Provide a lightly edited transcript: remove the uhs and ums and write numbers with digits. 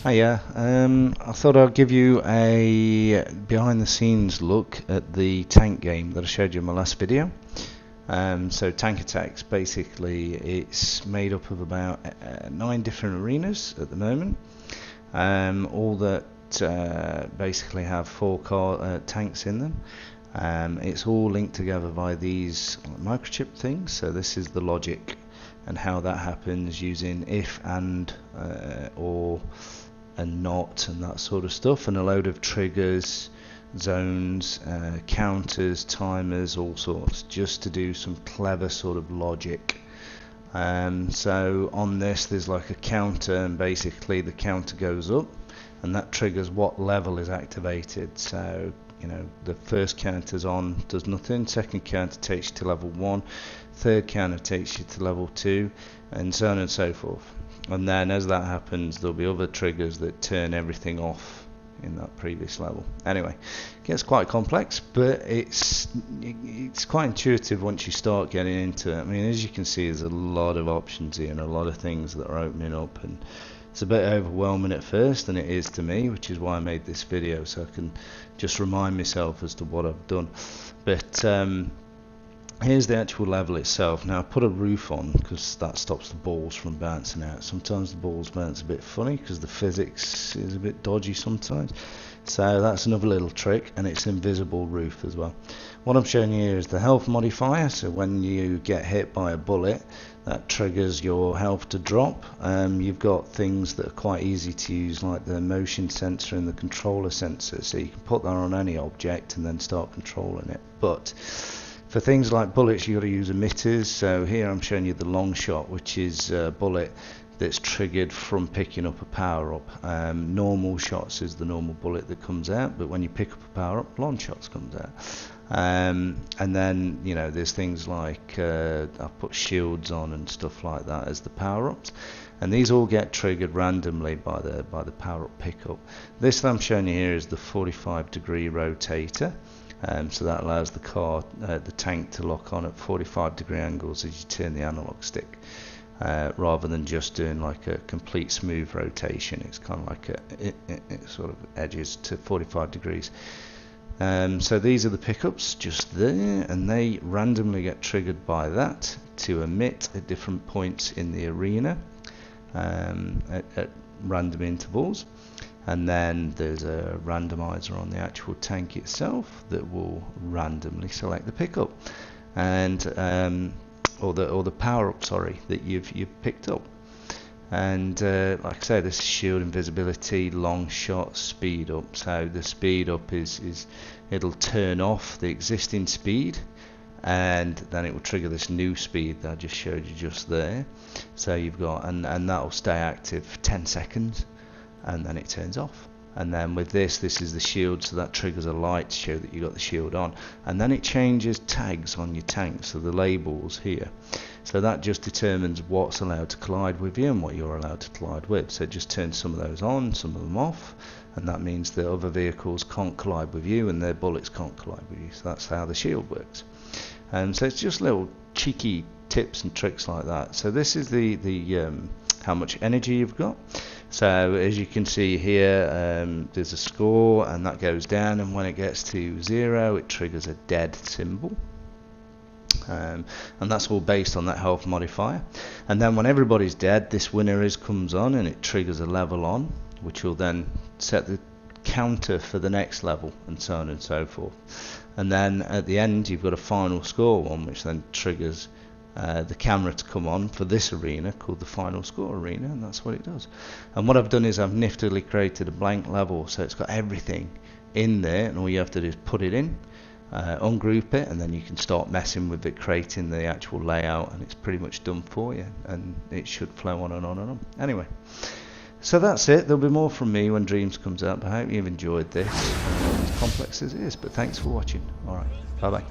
Hiya, I thought I'd give you a behind the scenes look at the tank game that I showed you in my last video. So Tank Attacks, basically it's made up of about 9 different arenas at the moment, all that basically have 4 tanks in them. It's all linked together by these microchip things, so this is the logic and how that happens using if, and, or, and not, and that sort of stuff, and a load of triggers, zones, counters, timers, all sorts, just to do some clever sort of logic. So on this there's like a counter, and basically the counter goes up and that triggers what level is activated. So the first counter's on, does nothing, second counter takes you to level 1, third counter takes you to level 2, and so on and so forth. And then as that happens, there'll be other triggers that turn everything off in that previous level. Anyway, it gets quite complex, but it's quite intuitive once you start getting into it. I mean, as you can see, there's a lot of options here and a lot of things that are opening up, and it's a bit overwhelming at first, and it is to me, which is why I made this video, so I can just remind myself as to what I've done. But here's the actual level itself. Now I put a roof on because that stops the balls from bouncing out. Sometimes the balls bounce a bit funny because the physics is a bit dodgy sometimes. So that's another little trick, and it's invisible roof as well. What I'm showing you here is the health modifier. So when you get hit by a bullet, that triggers your health to drop. You've got things that are quite easy to use, like the motion sensor and the controller sensor, so you can put that on any object and then start controlling it. But for things like bullets, you've got to use emitters. So here I'm showing you the long shot, which is a bullet that's triggered from picking up a power up. Normal shots is the normal bullet that comes out, but when you pick up a power up, long shots comes out. And then there's things like I've put shields on and stuff like that as the power ups, and these all get triggered randomly by the power up pickup. This that I'm showing you here is the 45-degree rotator. So that allows the tank to lock on at 45-degree angles as you turn the analog stick, rather than just doing like a complete smooth rotation. It's kind of like it sort of edges to 45 degrees. So these are the pickups just there, and they randomly get triggered by that to emit at different points in the arena, at random intervals. And then there's a randomizer on the actual tank itself that will randomly select the pickup, and or the power up, sorry, that you've picked up. And like I say, this is shield, invisibility, long shot, speed up. So the speed up is it'll turn off the existing speed, and then it will trigger this new speed that I just showed you just there. So you've got, and that will stay active for 10 seconds. And then it turns off. And then with this is the shield, so that triggers a light to show that you got the shield on. And then it changes tags on your tank, so the labels here. So that just determines what's allowed to collide with you and what you're allowed to collide with. So it just turns some of those on, some of them off, and that means that other vehicles can't collide with you and their bullets can't collide with you. So that's how the shield works. So it's just little cheeky tips and tricks like that. So this is the how much energy you've got. So as you can see here, there's a score, and that goes down, and when it gets to 0 it triggers a dead symbol, and that's all based on that health modifier. And then when everybody's dead, this winner comes on, and it triggers a level on, which will then set the counter for the next level, and so on and so forth. And then at the end you've got a final score one, which then triggers the camera to come on for this arena called the final score arena, and that's what it does. And what I've done is I've niftily created a blank level, so it's got everything in there, and all you have to do is put it in, ungroup it, and then you can start messing with it, creating the actual layout, and it's pretty much done for you, and it should flow on and on and on. Anyway, so that's it. There'll be more from me when Dreams comes out, but I hope you've enjoyed this, as complex as it is. But thanks for watching. Alright, bye bye.